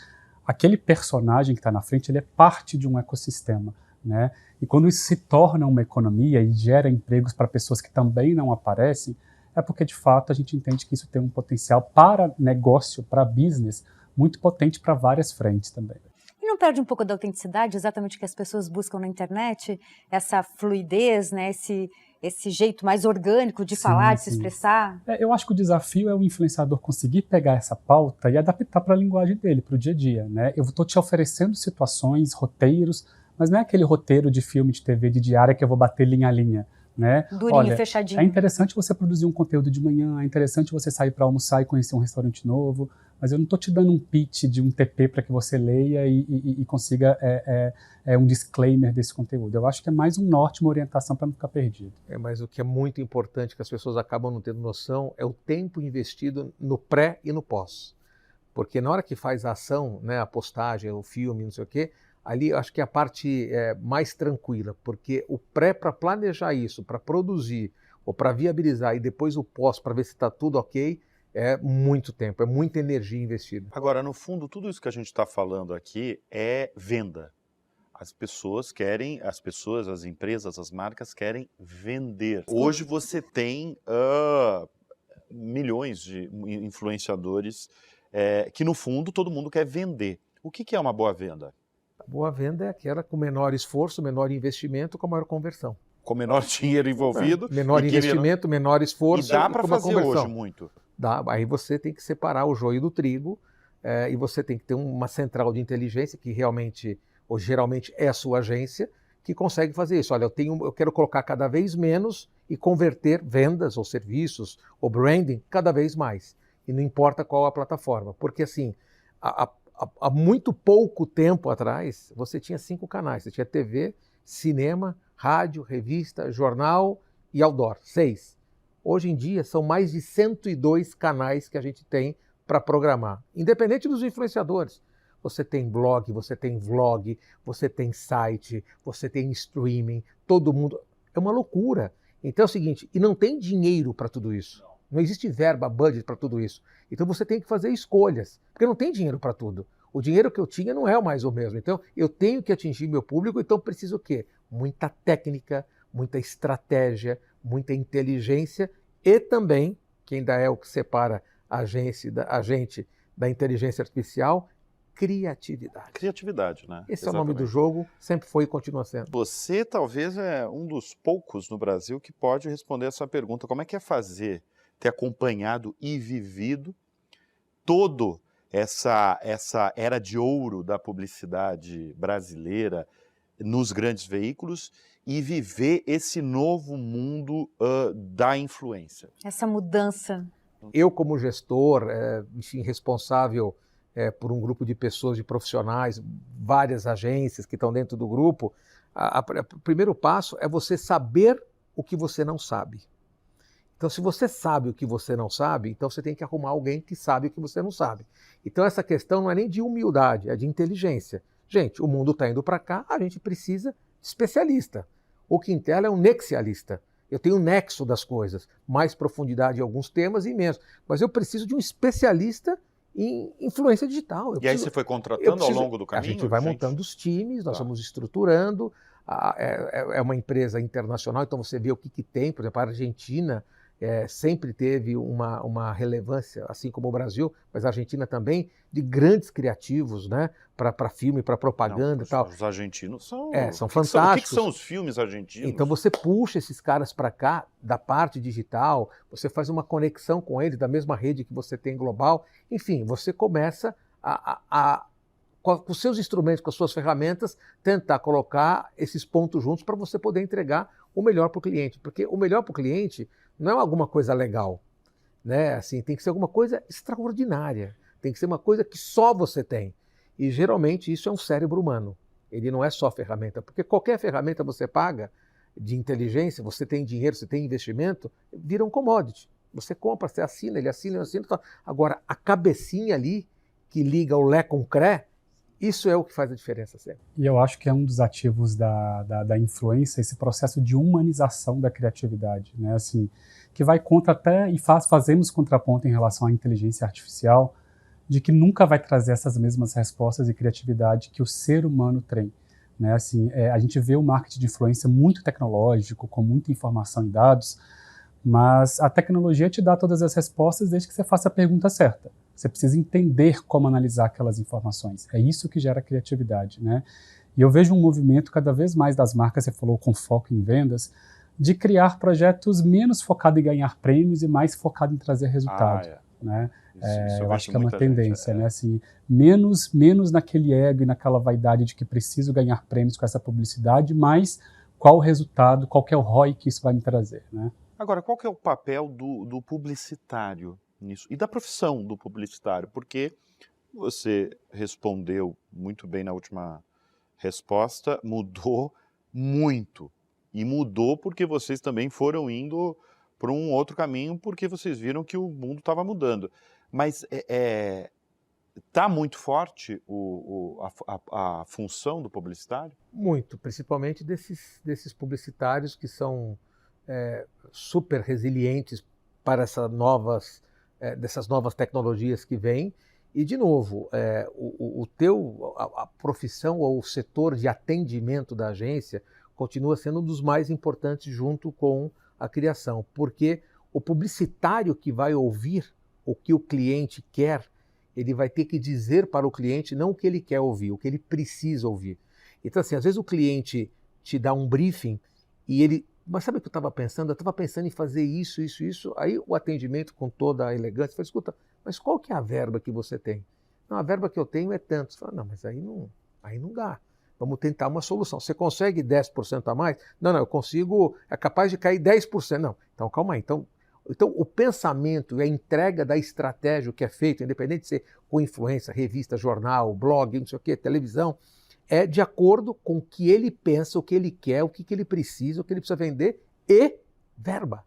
Aquele personagem que está na frente, ele é parte de um ecossistema, né? E quando isso se torna uma economia e gera empregos para pessoas que também não aparecem, é porque, de fato, a gente entende que isso tem um potencial para negócio, para business, muito potente para várias frentes também. E não perde um pouco da autenticidade, exatamente o que as pessoas buscam na internet? Essa fluidez, né? Esse jeito mais orgânico de falar, de se expressar? Eu acho que o desafio é o influenciador conseguir pegar essa pauta e adaptar para a linguagem dele, para o dia a dia, né? Eu estou te oferecendo situações, roteiros, mas não é aquele roteiro de filme, de TV, de diária que eu vou bater linha a linha, né? Durinho, olha, fechadinho. É interessante você produzir um conteúdo de manhã, é interessante você sair para almoçar e conhecer um restaurante novo, mas eu não estou te dando um pitch de um TP para que você leia e consiga um disclaimer desse conteúdo. Eu acho que é mais um norte, uma orientação para não ficar perdido. Mas o que é muito importante, que as pessoas acabam não tendo noção, é o tempo investido no pré e no pós. Porque na hora que faz a ação, né, a postagem, o filme, não sei o quê, ali eu acho que é a parte mais tranquila, porque o pré para planejar isso, para produzir ou para viabilizar, e depois o pós para ver se está tudo ok, é muito tempo, é muita energia investida. Agora, no fundo, tudo isso que a gente está falando aqui é venda. As pessoas, as empresas, as marcas querem vender. Hoje você tem milhões de influenciadores que, no fundo, todo mundo quer vender. O que é uma boa venda? A boa venda é aquela com menor esforço, menor investimento, com maior conversão. Com menor dinheiro envolvido. Menor investimento, menor esforço. E dá para fazer conversão. hoje muito. Dá, aí você tem que separar o joio do trigo e você tem que ter uma central de inteligência que realmente, ou geralmente é a sua agência, que consegue fazer isso. Olha, eu quero colocar cada vez menos e converter vendas ou serviços ou branding cada vez mais. E não importa qual a plataforma. Porque assim, há muito pouco tempo atrás, você tinha 5 canais. Você tinha TV, cinema, rádio, revista, jornal e outdoor. 6. Hoje em dia, são mais de 102 canais que a gente tem para programar. Independente dos influenciadores. Você tem blog, você tem vlog, você tem site, você tem streaming, todo mundo. É uma loucura. Então é o seguinte, e não tem dinheiro para tudo isso. Não existe verba, budget para tudo isso. Então você tem que fazer escolhas, porque não tem dinheiro para tudo. O dinheiro que eu tinha não é mais o mesmo. Então eu tenho que atingir meu público, então preciso o quê? Muita técnica, muita estratégia, muita inteligência e também, que ainda é o que separa a gente da inteligência artificial, criatividade. Criatividade, né? Esse é o nome do jogo, sempre foi e continua sendo. Você talvez é um dos poucos no Brasil que pode responder essa pergunta. Como é que é ter acompanhado e vivido toda essa era de ouro da publicidade brasileira nos grandes veículos e viver esse novo mundo da influência? Essa mudança. Eu, como gestor, enfim, responsável por um grupo de pessoas, de profissionais, várias agências que estão dentro do grupo, o primeiro passo é você saber o que você não sabe. Então, se você sabe o que você não sabe, então você tem que arrumar alguém que sabe o que você não sabe. Então, essa questão não é nem de humildade, é de inteligência. Gente, o mundo está indo para cá, a gente precisa de especialista. O Quintela é um nexialista. Eu tenho um nexo das coisas, mais profundidade em alguns temas e menos. Mas eu preciso de um especialista em influência digital. Aí você foi contratando ao longo do caminho? A gente vai montando os times, nós vamos estruturando. É uma empresa internacional, então você vê o que tem. Por exemplo, a Argentina sempre teve uma relevância, assim como o Brasil, mas a Argentina também, de grandes criativos, né? Para filme, para propaganda e tal. Os argentinos são... São O fantásticos. que são os filmes argentinos? Então você puxa esses caras para cá, da parte digital, você faz uma conexão com eles, da mesma rede que você tem global. Enfim, você começa com os seus instrumentos, com as suas ferramentas, tentar colocar esses pontos juntos para você poder entregar o melhor para o cliente. Porque o melhor para o cliente não é alguma coisa legal, né? Assim, tem que ser alguma coisa extraordinária, tem que ser uma coisa que só você tem. E geralmente isso é um cérebro humano, ele não é só ferramenta, porque qualquer ferramenta você paga de inteligência, você tem dinheiro, você tem investimento, vira um commodity. Você compra, você assina, ele assina, eu assino. Agora, a cabecinha ali, que liga o Lé com o Cré, isso é o que faz a diferença sempre. E eu acho que é um dos ativos da influência, esse processo de humanização da criatividade, né? Assim, que vai contra até, e fazemos contraponto em relação à inteligência artificial, de que nunca vai trazer essas mesmas respostas e criatividade que o ser humano tem, né? Assim, a gente vê o marketing de influência muito tecnológico, com muita informação e dados, mas a tecnologia te dá todas as respostas desde que você faça a pergunta certa. Você precisa entender como analisar aquelas informações. É isso que gera criatividade, né? E eu vejo um movimento cada vez mais das marcas, você falou com foco em vendas, de criar projetos menos focados em ganhar prêmios e mais focados em trazer resultado, né? Isso eu acho que é uma tendência, né? Assim, menos naquele ego e naquela vaidade de que preciso ganhar prêmios com essa publicidade, mas qual o resultado, qual que é o ROI que isso vai me trazer, né? Agora, qual que é o papel do publicitário nisso? E da profissão do publicitário? Porque você respondeu muito bem na última resposta, mudou muito. E mudou porque vocês também foram indo para um outro caminho, porque vocês viram que o mundo estava mudando. Mas está muito forte a função do publicitário? Muito, principalmente desses publicitários que são super resilientes para dessas novas tecnologias que vêm. E, de novo, a profissão ou o setor de atendimento da agência continua sendo um dos mais importantes junto com a criação, porque o publicitário que vai ouvir o que o cliente quer, ele vai ter que dizer para o cliente não o que ele quer ouvir, o que ele precisa ouvir. Então, assim, às vezes o cliente te dá um briefing e ele... Mas sabe o que eu estava pensando? Eu estava pensando em fazer isso, isso, isso. Aí o atendimento, com toda a elegância, fala, escuta, mas qual que é a verba que você tem? Não, a verba que eu tenho é tanto. Você fala, não, mas aí não dá. Vamos tentar uma solução. Você consegue 10% a mais? Não, eu consigo, é capaz de cair 10%. Não, então calma aí. Então o pensamento e a entrega da estratégia que é feito, independente de ser com influência, revista, jornal, blog, não sei o quê, televisão, é de acordo com o que ele pensa, o que ele quer, o que ele precisa, o que ele precisa vender e verba.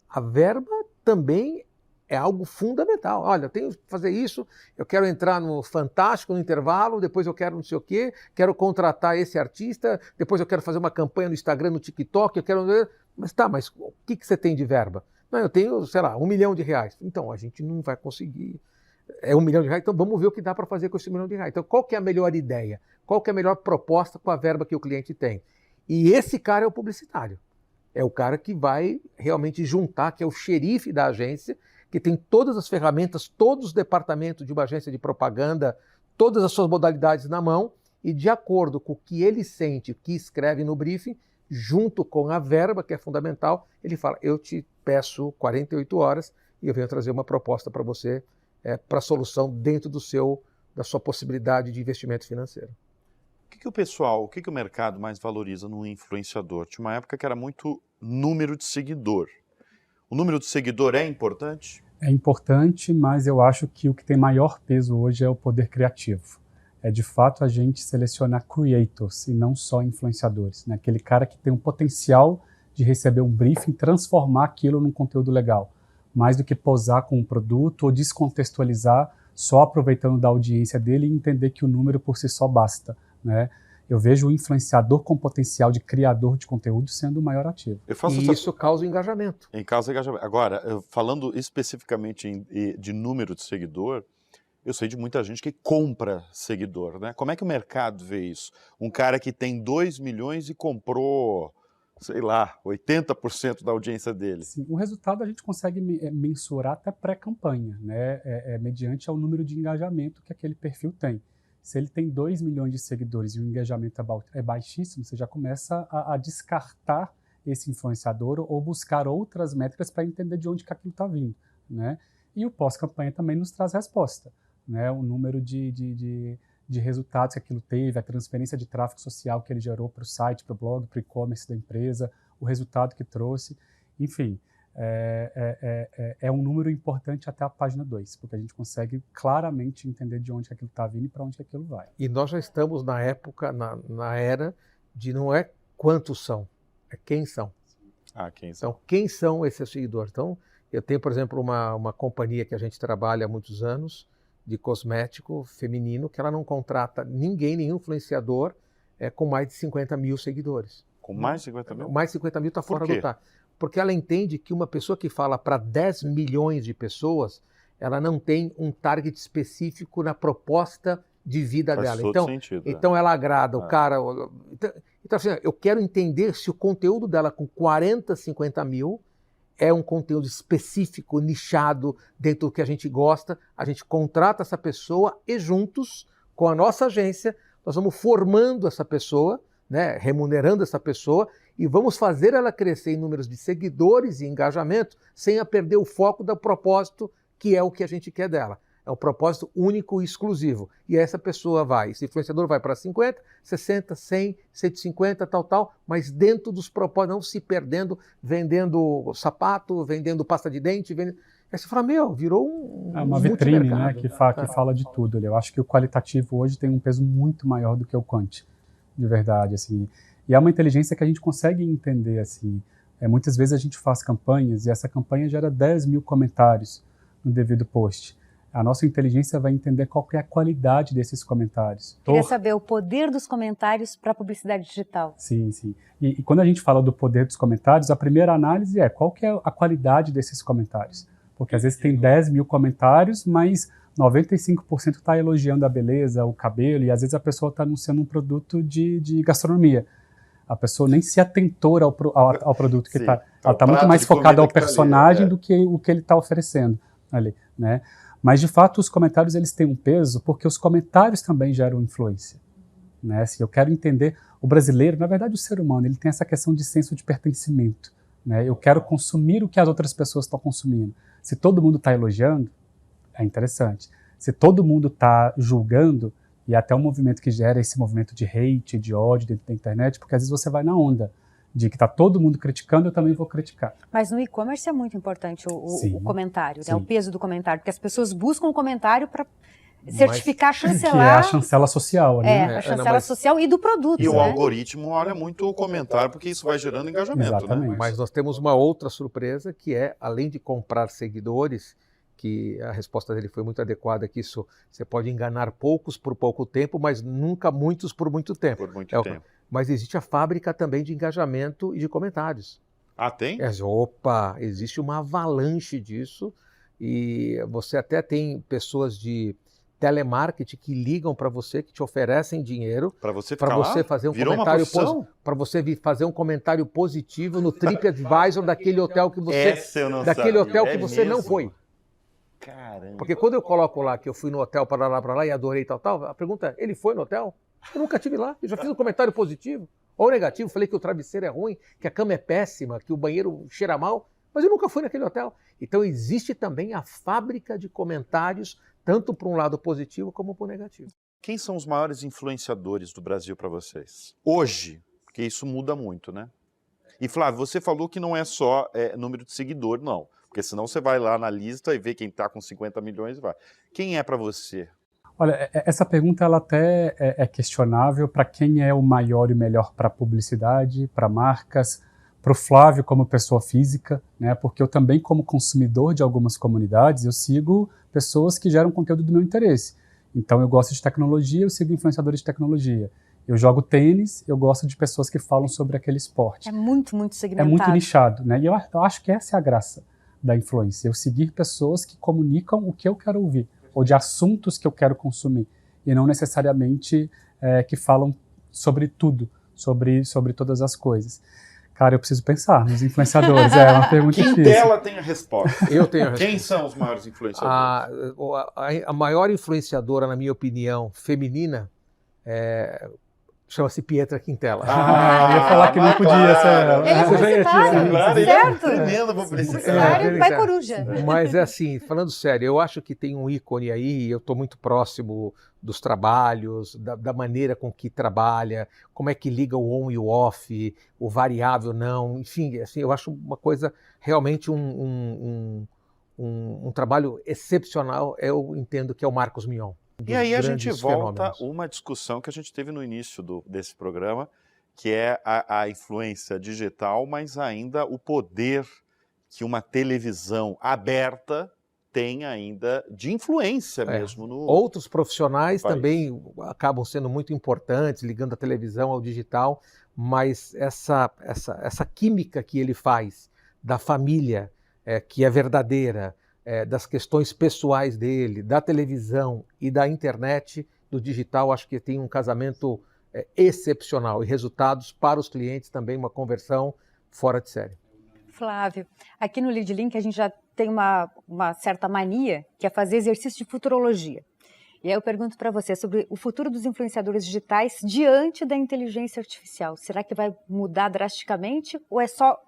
A verba também é algo fundamental. Olha, eu tenho que fazer isso, eu quero entrar no Fantástico no intervalo, depois eu quero não sei o quê, quero contratar esse artista, depois eu quero fazer uma campanha no Instagram, no TikTok, eu quero... mas o que você tem de verba? Não, eu tenho, sei lá, R$1 milhão. Então, a gente não vai conseguir. É R$1 milhão, então vamos ver o que dá para fazer com esse R$1 milhão. Então, qual que é a melhor ideia? Qual que é a melhor proposta com a verba que o cliente tem? E esse cara é o publicitário. É o cara que vai realmente juntar, que é o xerife da agência, que tem todas as ferramentas, todos os departamentos de uma agência de propaganda, todas as suas modalidades na mão, e de acordo com o que ele sente, o que escreve no briefing, junto com a verba, que é fundamental, ele fala, eu te peço 48 horas e eu venho trazer uma proposta para você, para a solução dentro da sua possibilidade de investimento financeiro. O que o mercado mais valoriza no influenciador? Tinha uma época que era muito número de seguidor. O número de seguidor é importante? É importante, mas eu acho que o que tem maior peso hoje é o poder criativo. É de fato a gente selecionar creators e não só influenciadores, né? Aquele cara que tem um potencial de receber um briefing e transformar aquilo num conteúdo legal, mais do que posar com um produto ou descontextualizar só aproveitando da audiência dele e entender que o número por si só basta, né? Eu vejo o influenciador com potencial de criador de conteúdo sendo o maior ativo. Isso causa engajamento. Causa engajamento. Agora, falando especificamente de número de seguidor, eu sei de muita gente que compra seguidor, né? Como é que o mercado vê isso? Um cara que tem 2 milhões e comprou sei lá, 80% da audiência dele. Sim, o resultado a gente consegue mensurar até pré-campanha, né? Mediante ao número de engajamento que aquele perfil tem. Se ele tem 2 milhões de seguidores e o engajamento é baixíssimo, você já começa a descartar esse influenciador ou buscar outras métricas para entender de onde que aquilo está vindo, né? E o pós-campanha também nos traz resposta, né? O número de resultados que aquilo teve, a transferência de tráfego social que ele gerou para o site, para o blog, para o e-commerce da empresa, o resultado que trouxe, enfim, é um número importante até a página 2, porque a gente consegue claramente entender de onde aquilo está vindo e para onde aquilo vai. E nós já estamos na época, na era de não é quantos são, é quem são. Quem são? Então, quem são esses seguidores? Então, eu tenho, por exemplo, uma companhia que a gente trabalha há muitos anos, de cosmético feminino, que ela não contrata ninguém, nenhum influenciador, com mais de 50 mil seguidores. Com mais de 50 mil? Mais de 50 mil está fora Por quê? do TAR. Porque ela entende que uma pessoa que fala para 10 milhões de pessoas, ela não tem um target específico na proposta de vida Faz dela. todo sentido, então ela agrada o cara. Então, assim, eu quero entender se o conteúdo dela com 40, 50 mil é um conteúdo específico, nichado, dentro do que a gente gosta. A gente contrata essa pessoa e juntos, com a nossa agência, nós vamos formando essa pessoa, né, remunerando essa pessoa e vamos fazer ela crescer em números de seguidores e engajamento sem a perder o foco do propósito, que é o que a gente quer dela. É um propósito único e exclusivo. E essa pessoa vai, esse influenciador vai para 50, 60, 100, 150, tal, mas dentro dos propósitos, não se perdendo, vendendo sapato, vendendo pasta de dente, vendendo... Aí você fala, virou uma vitrine, né, que fala de tudo. Eu acho que o qualitativo hoje tem um peso muito maior do que o quant, de verdade, assim. E é uma inteligência que a gente consegue entender, assim. Muitas vezes a gente faz campanhas e essa campanha gera 10 mil comentários no devido post. A nossa inteligência vai entender qual que é a qualidade desses comentários. Queria saber o poder dos comentários para a publicidade digital. Sim, sim. E quando a gente fala do poder dos comentários, a primeira análise é qual que é a qualidade desses comentários. Porque às vezes tem 10 mil comentários, mas 95% está elogiando a beleza, o cabelo, e às vezes a pessoa está anunciando um produto de gastronomia. A pessoa nem se atentou ao produto que está. Ela está muito mais focada ao personagem do que o que ele está oferecendo ali, né? Mas, de fato, os comentários eles têm um peso porque os comentários também geram influência, né? Se eu quero entender, o brasileiro, na verdade o ser humano, ele tem essa questão de senso de pertencimento, né? Eu quero consumir o que as outras pessoas estão consumindo. Se todo mundo está elogiando, é interessante. Se todo mundo está julgando, e até um movimento que gera esse movimento de hate, de ódio dentro da internet, porque às vezes você vai na onda de que está todo mundo criticando, eu também vou criticar. Mas no e-commerce é muito importante o comentário, né? O peso do comentário, porque as pessoas buscam o comentário para certificar, chancelar. Que é a chancela social, né? A chancela social e do produto. E o algoritmo olha muito o comentário, porque isso vai gerando engajamento. Exatamente. Né? Mas nós temos uma outra surpresa, que é, além de comprar seguidores, que a resposta dele foi muito adequada, que isso você pode enganar poucos por pouco tempo, mas nunca muitos por muito tempo. Por muito tempo. Mas existe a fábrica também de engajamento e de comentários. Tem? Existe uma avalanche disso, e você até tem pessoas de telemarketing que ligam para você, que te oferecem dinheiro para você fazer um comentário para você fazer um comentário positivo no TripAdvisor daquele hotel que você você não foi. Caramba. Porque quando eu coloco lá que eu fui no hotel para lá e adorei tal, a pergunta é, ele foi no hotel? Eu nunca estive lá, eu já fiz um comentário positivo ou negativo, falei que o travesseiro é ruim, que a cama é péssima, que o banheiro cheira mal, mas eu nunca fui naquele hotel. Então existe também a fábrica de comentários, tanto para um lado positivo como para o negativo. Quem são os maiores influenciadores do Brasil para vocês? Hoje, porque isso muda muito, né? E Flávio, você falou que não é só número de seguidor, não. Porque senão você vai lá na lista e vê quem está com 50 milhões e vai. Quem é para você? Olha, essa pergunta ela até é questionável para quem é o maior e melhor para publicidade, para marcas, para o Flávio como pessoa física, né? Porque eu também, como consumidor de algumas comunidades, eu sigo pessoas que geram conteúdo do meu interesse. Então eu gosto de tecnologia, eu sigo influenciadores de tecnologia. Eu jogo tênis, eu gosto de pessoas que falam sobre aquele esporte. É muito segmentado. É muito nichado, né? E eu acho que essa é a graça da influência, eu seguir pessoas que comunicam o que eu quero ouvir, ou de assuntos que eu quero consumir, e não necessariamente que falam sobre tudo, sobre todas as coisas. Cara, eu preciso pensar nos influenciadores. É uma pergunta difícil. Quintela tem a resposta. Eu tenho a resposta. Quem são os maiores influenciadores? A maior influenciadora, na minha opinião, feminina, chama-se Pietra Quintela. Eu ia falar que não podia ser ela. Ele é Você já ia tirar. publicitário, Claro, ele certo? é tremendo publicitário. Publicitário, vai coruja. Mas é assim, falando sério, eu acho que tem um ícone aí, eu estou muito próximo dos trabalhos, da maneira com que trabalha, como é que liga o on e o off, o variável não, enfim, assim, eu acho uma coisa realmente um trabalho excepcional, eu entendo que é o Marcos Mion. E aí a gente volta fenômenos. uma discussão que a gente teve no início desse programa, que é a influência digital, mas ainda o poder que uma televisão aberta tem ainda de influência mesmo no Outros profissionais país. também acabam sendo muito importantes, ligando a televisão ao digital, mas essa química que ele faz da família, que é verdadeira, das questões pessoais dele, da televisão e da internet, do digital, acho que tem um casamento excepcional e resultados para os clientes também, uma conversão fora de série. Flávio, aqui no Lead Link a gente já tem uma certa mania, que é fazer exercício de futurologia. E aí eu pergunto para você sobre o futuro dos influenciadores digitais diante da inteligência artificial. Será que vai mudar drasticamente ou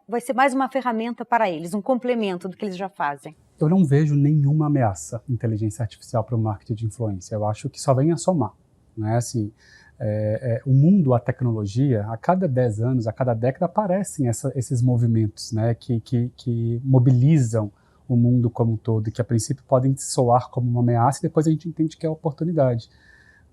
vai ser mais uma ferramenta para eles, um complemento do que eles já fazem? Eu não vejo nenhuma ameaça à inteligência artificial para o marketing de influência. Eu acho que só vem a somar. Né? Assim, o mundo, a tecnologia, a cada 10 anos, a cada década aparecem esses movimentos, né, que mobilizam o mundo como um todo, que a princípio podem soar como uma ameaça e depois a gente entende que é oportunidade.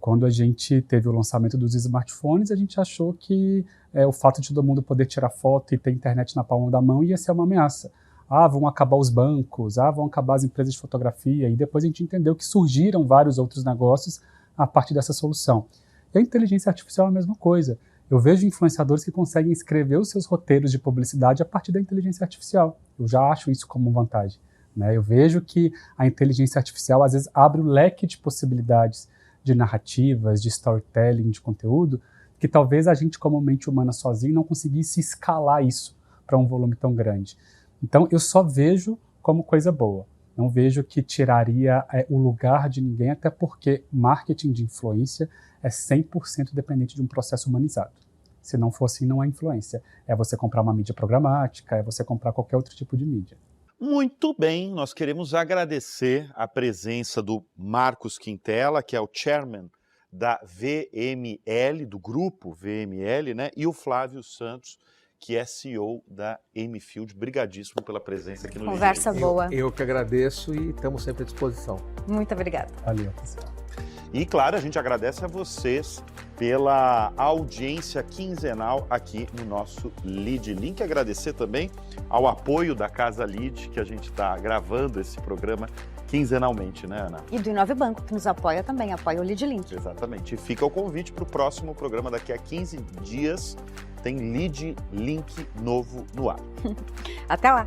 Quando a gente teve o lançamento dos smartphones, a gente achou que o fato de todo mundo poder tirar foto e ter internet na palma da mão ia ser uma ameaça. Vão acabar os bancos, vão acabar as empresas de fotografia, e depois a gente entendeu que surgiram vários outros negócios a partir dessa solução. E a inteligência artificial é a mesma coisa. Eu vejo influenciadores que conseguem escrever os seus roteiros de publicidade a partir da inteligência artificial. Eu já acho isso como vantagem. Né? Eu vejo que a inteligência artificial às vezes abre o leque de possibilidades de narrativas, de storytelling, de conteúdo, que talvez a gente como mente humana sozinho não conseguisse escalar isso para um volume tão grande. Então eu só vejo como coisa boa. Não vejo que tiraria o lugar de ninguém, até porque marketing de influência é 100% dependente de um processo humanizado. Se não for assim, não é influência. É você comprar uma mídia programática, é você comprar qualquer outro tipo de mídia. Muito bem, nós queremos agradecer a presença do Marcos Quintela, que é o chairman da VML, do grupo VML, né? E o Flávio Santos, que é CEO da M-Field. Brigadíssimo pela presença aqui no Conversa Lead. boa. Eu que agradeço e estamos sempre à disposição. Muito obrigada. Valeu, pessoal. E, claro, a gente agradece a vocês pela audiência quinzenal aqui no nosso Lead Link. Agradecer também ao apoio da Casa Lead, que a gente está gravando esse programa quinzenalmente, né, Ana? E do Inove Banco, que nos apoia também, apoia o Lead Link. Exatamente. E fica o convite para o próximo programa daqui a 15 dias. Tem Lead Link novo no ar. Até lá!